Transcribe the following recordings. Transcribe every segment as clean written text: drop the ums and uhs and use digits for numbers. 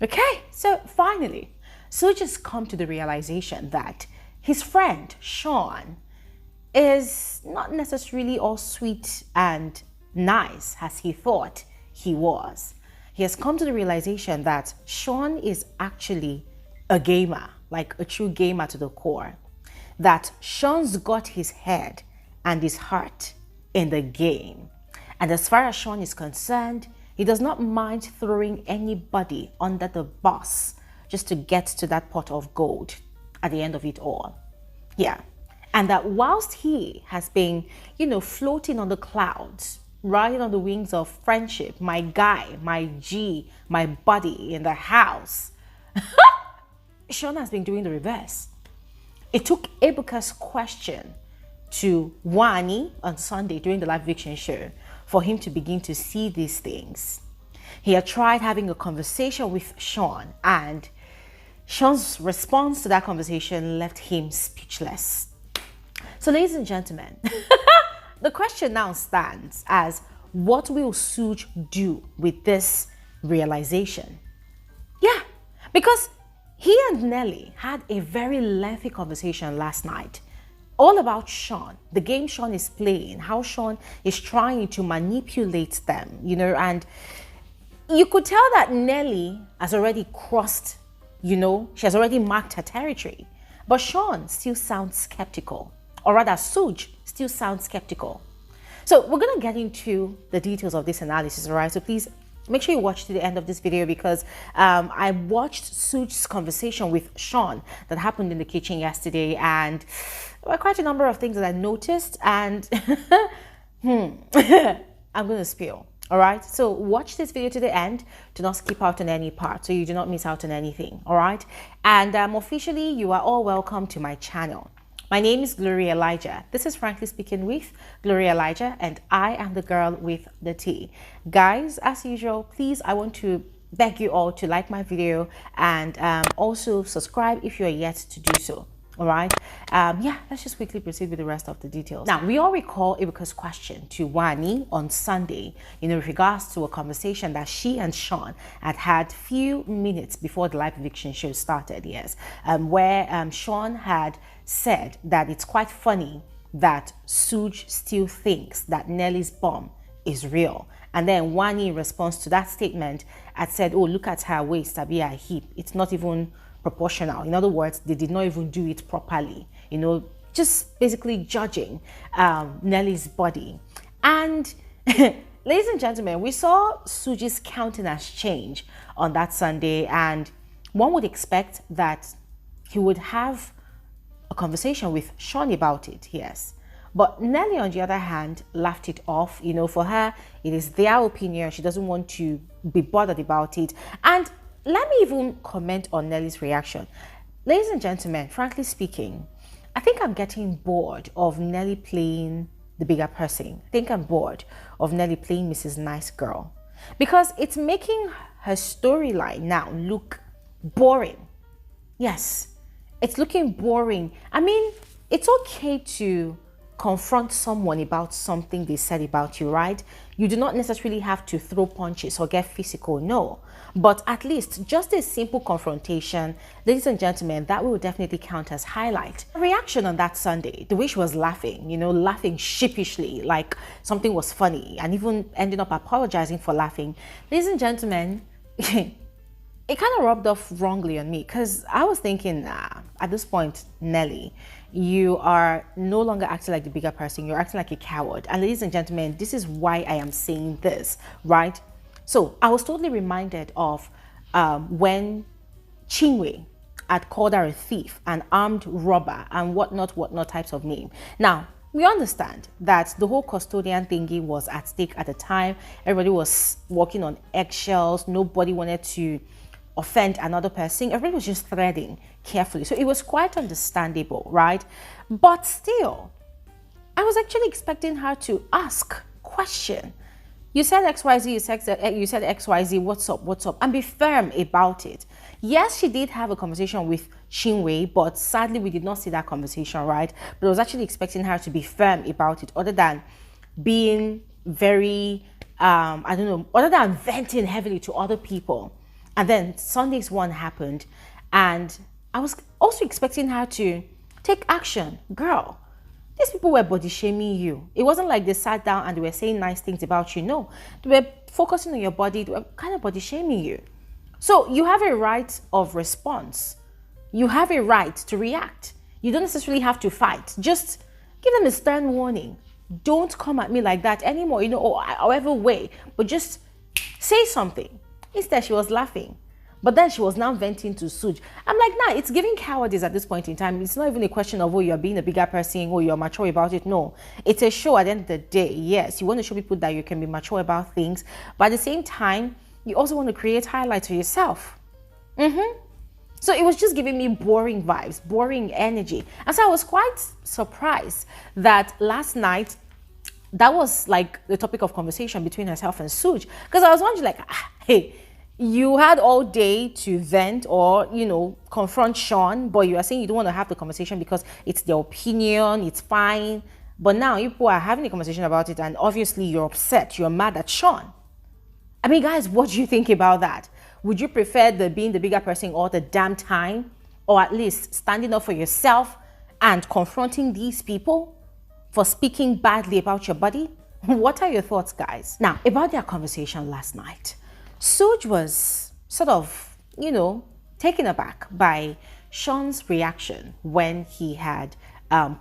Okay, so finally, Sooj has come to the realization that his friend, Sean, is not necessarily all sweet and nice as he thought he was. He has come to the realization that Sean is actually a gamer, like a true gamer to the core. That Sean's got his head and his heart in the game. And as far as Sean is concerned, he does not mind throwing anybody under the bus just to get to that pot of gold at the end of it all. Yeah. And that whilst he has been, floating on the clouds, riding on the wings of friendship, my guy, my G, my buddy in the house, Sean has been doing the reverse. It took Ebuka's question to Wani on Sunday during the live eviction show for him to begin to see these things. He had tried having a conversation with Sean, and Sean's response to that conversation left him speechless. So, ladies and gentlemen, the question now stands as, what will Sooj do with this realization? Yeah, because he and Nelly had a very lengthy conversation last night, all about Sean, the game Sean is playing, how Sean is trying to manipulate them, and you could tell that Nelly has already crossed, she has already marked her territory. But Sean still sounds skeptical, or rather Sooj still sounds skeptical. So we're going to get into the details of this analysis, all right? So please make sure you watch to the end of this video, because I watched Sooj's conversation with Sean that happened in the kitchen yesterday, and there were quite a number of things that I noticed, and I'm going to spill. All right, so watch this video to the end. Do not skip out on any part so you do not miss out on anything. All right, and officially, you are all welcome to my channel. My name is Bbnaija. This is Frankly Speaking with Bbnaija, and I am the girl with the tea. Guys, as usual, please, I want to beg you all to like my video and also subscribe if you are yet to do so. All right, yeah, let's just quickly proceed with the rest of the details. Now, we all recall Ebuka's question to Wani on Sunday, with regards to a conversation that she and Sean had few minutes before the live eviction show started, yes, where Sean had said that it's quite funny that Sooj still thinks that Nelly's bomb is real. And then Wani, in response to that statement, had said, oh, look at her waist, Abi, her hip. It's not even proportional. In other words, they did not even do it properly, just basically judging Nelly's body. And ladies and gentlemen, we saw Sooj's countenance change on that Sunday, and one would expect that he would have a conversation with Sean about it, yes. But Nelly, on the other hand, laughed it off. For her, it is their opinion. She doesn't want to be bothered about it. And let me even comment on Nelly's reaction. Ladies and gentlemen, frankly speaking, I think I'm getting bored of Nelly playing the bigger person. I think I'm bored of Nelly playing Mrs. Nice Girl, because it's making her storyline now look boring. Yes, it's looking boring. I mean, it's okay to confront someone about something they said about you, right? You do not necessarily have to throw punches or get physical, no. But at least just a simple confrontation, ladies and gentlemen, that will definitely count as highlight. The reaction on that Sunday, the way she was laughing, laughing sheepishly, like something was funny, and even ending up apologizing for laughing. Ladies and gentlemen, it kind of rubbed off wrongly on me, because I was thinking, nah, at this point, Nelly, you are no longer acting like the bigger person. You're acting like a coward. And ladies and gentlemen, this is why I am saying this, right? So I was totally reminded of when Chinwe had called her a thief, an armed robber, and whatnot types of name. Now, we understand that the whole custodian thingy was at stake at the time. Everybody was walking on eggshells. Nobody wanted to offend another person. Everybody was just threading carefully. So it was quite understandable, right? But still, I was actually expecting her to ask question. You said XYZ, you said XYZ, what's up, and be firm about it. Yes, she did have a conversation with Chinwe, but sadly we did not see that conversation, right? But I was actually expecting her to be firm about it, other than being very, I don't know, other than venting heavily to other people. And then Sunday's one happened, and I was also expecting her to take action. Girl, these people were body shaming you. It wasn't like they sat down and they were saying nice things about you. No, they were focusing on your body. They were kind of body shaming you. So you have a right of response. You have a right to react. You don't necessarily have to fight. Just give them a stern warning. Don't come at me like that anymore, or however way, but just say something. Instead, she was laughing. But then she was now venting to Sooj. I'm like, nah, it's giving cowardice at this point in time. It's not even a question of, you're being a bigger person, you're mature about it. No, it's a show at the end of the day. Yes, you want to show people that you can be mature about things. But at the same time, you also want to create highlights for yourself. So it was just giving me boring vibes, boring energy. And so I was quite surprised that last night, that was like the topic of conversation between herself and Sooj. Because I was wondering like, hey, you had all day to vent or, confront Sean, but you are saying you don't want to have the conversation because it's their opinion, it's fine. But now you people are having a conversation about it and obviously you're upset, you're mad at Sean. I mean, guys, what do you think about that? Would you prefer being the bigger person all the damn time? Or at least standing up for yourself and confronting these people for speaking badly about your body? What are your thoughts, guys? Now, about their conversation last night, Sooj was sort of, taken aback by Sean's reaction when he had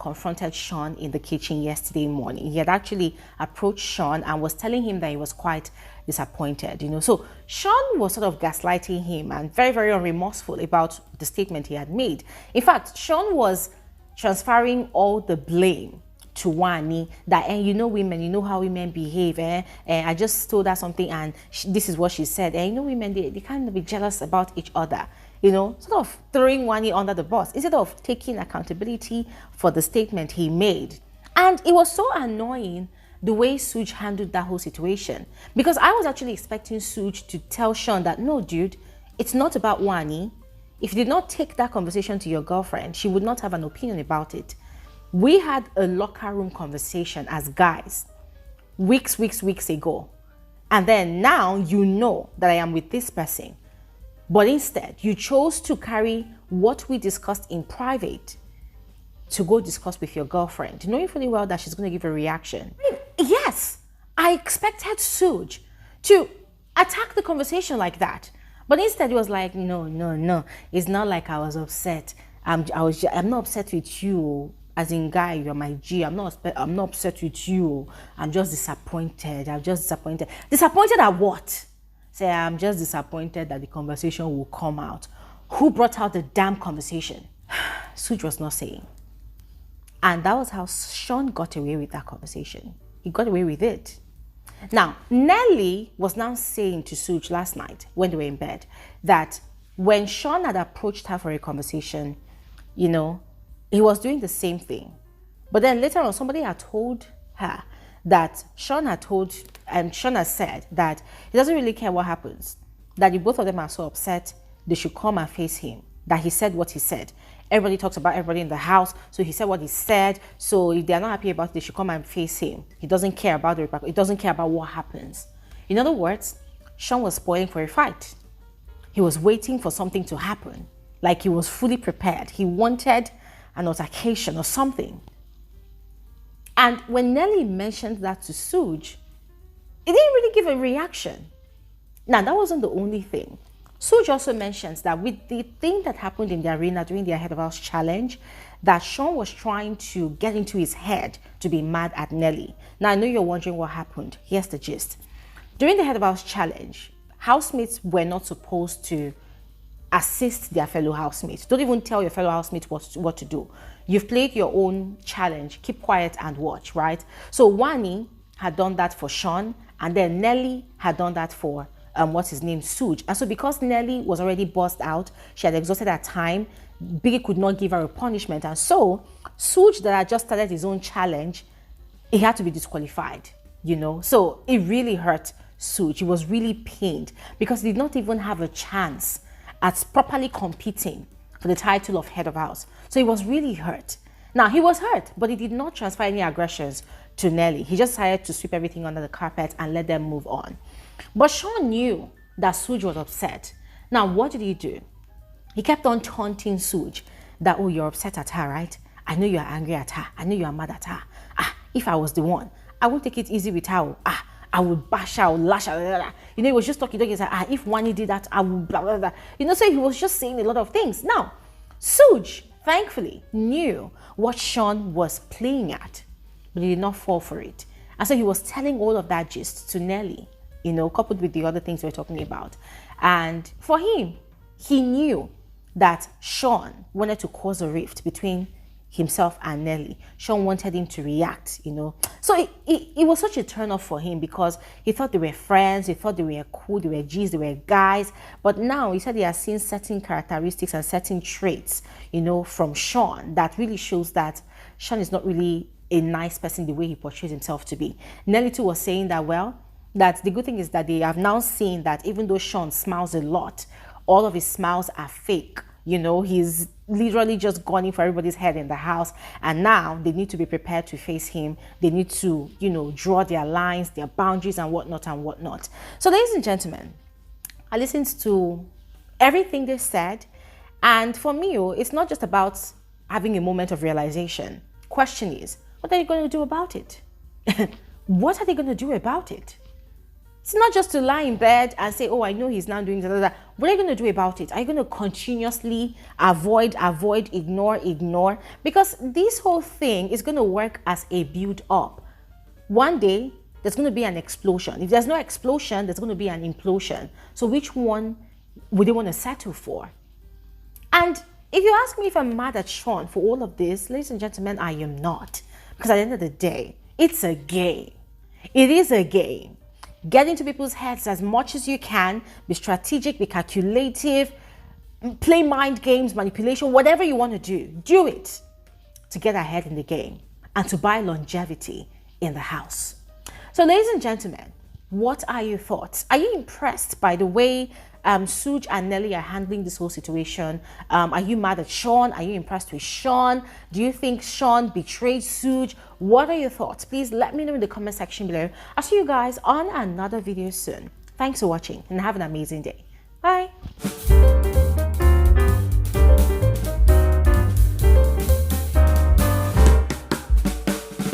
confronted Sean in the kitchen yesterday morning. He had actually approached Sean and was telling him that he was quite disappointed, So Sean was sort of gaslighting him and very, very unremorseful about the statement he had made. In fact, Sean was transferring all the blame to Wani that, women, how women behave. I just told her something and this is what she said. Women, they kind of be jealous about each other. Sort of throwing Wani under the bus instead of taking accountability for the statement he made. And it was so annoying the way Sooj handled that whole situation. Because I was actually expecting Sooj to tell Sean that, no, dude, it's not about Wani. If you did not take that conversation to your girlfriend, she would not have an opinion about it. We had a locker room conversation as guys weeks ago. And then now you know that I am with this person. But instead, you chose to carry what we discussed in private to go discuss with your girlfriend, knowing fully well that she's going to give a reaction. Yes, I expected Sooj to attack the conversation like that. But instead, it was like, no. It's not like I was upset. I'm not upset with you. As in, guy, you're my G. I'm not upset with you. I'm just disappointed. Disappointed at what? Say, I'm just disappointed that the conversation will come out. Who brought out the damn conversation? Sooj was not saying. And that was how Sean got away with that conversation. He got away with it. Now, Nelly was now saying to Sooj last night when they were in bed that when Sean had approached her for a conversation, he was doing the same thing. But then later on, somebody had told her that Sean had said that he doesn't really care what happens, that if both of them are so upset, they should come and face him, that he said what he said. Everybody talks about everybody in the house, so he said what he said. So if they're not happy about it, they should come and face him. He doesn't care about the repercussions. He doesn't care about what happens. In other words, Sean was spoiling for a fight. He was waiting for something to happen, like he was fully prepared. He wanted an altercation or something. And when Nelly mentioned that to Sooj, it didn't really give a reaction. Now, that wasn't the only thing. Sooj also mentions that with the thing that happened in the arena during their Head of House challenge, that Sean was trying to get into his head to be mad at Nelly. Now, I know you're wondering what happened. Here's the gist. During the Head of House challenge, housemates were not supposed to assist their fellow housemates. Don't even tell your fellow housemates what to do. You've played your own challenge. Keep quiet and watch, right? So Wani had done that for Sean, and then Nelly had done that for Sooj. And so because Nelly was already buzzed out, she had exhausted her time, Biggie could not give her a punishment. And so Sooj, that had just started his own challenge, he had to be disqualified, So it really hurt Sooj. He was really pained because he did not even have a chance at properly competing for the title of Head of House. So he was really hurt. Now, he was hurt, but he did not transfer any aggressions to Nelly. He just decided to sweep everything under the carpet and let them move on. But Sean knew that Sooj was upset Now, what did he do? He kept on taunting Sooj that, oh, you're upset at her, right? I know you're angry at her. I know you're mad at her. If I was the one, I won't take it easy with her. I would bash her, I would lash her. Blah, blah. You know, he was just talking. He's like, if Wani did that, I would blah, blah, blah. You know, so he was just saying a lot of things. Now, Sooj, thankfully, knew what Sean was playing at, but he did not fall for it. And so he was telling all of that gist to Nelly, you know, coupled with the other things we're talking about. And for him, he knew that Sean wanted to cause a rift between himself and Nelly. Sean wanted him to react, you know. So it was such a turn off for him because he thought they were friends, he thought they were cool, they were G's, they were guys. But now he said he has seen certain characteristics and certain traits, you know, from Sean that really shows that Sean is not really a nice person the way he portrays himself to be. Nelly too was saying that, well, that the good thing is that they have now seen that even though Sean smiles a lot, all of his smiles are fake. You know, he's literally just gunning for everybody's head in the house. And now they need to be prepared to face him. They need to, you know, draw their lines, their boundaries and whatnot and whatnot. So ladies and gentlemen, I listened to everything they said. And for me, it's not just about having a moment of realization. Question is, what are you going to do about it? What are they going to do about it? It's not just to lie in bed and say, oh, I know he's now doing that. What are you going to do about it? Are you going to continuously avoid, ignore? Because this whole thing is going to work as a build up. One day, there's going to be an explosion. If there's no explosion, there's going to be an implosion. So which one would they want to settle for? And if you ask me if I'm mad at Sean for all of this, ladies and gentlemen, I am not. Because at the end of the day, it's a game. It is a game. Get into people's heads as much as you can. Be strategic, be calculative, play mind games, manipulation, whatever you want to do. Do it to get ahead in the game and to buy longevity in the house. So ladies and gentlemen, what are your thoughts? Are you impressed by the way Sooj and Nelly are handling this whole situation? Are you mad at Sean? Are you impressed with Sean? Do you think Sean betrayed Sooj? What are your thoughts? Please let me know in the comment section below. I'll see you guys on another video soon. Thanks for watching and have an amazing day. Bye.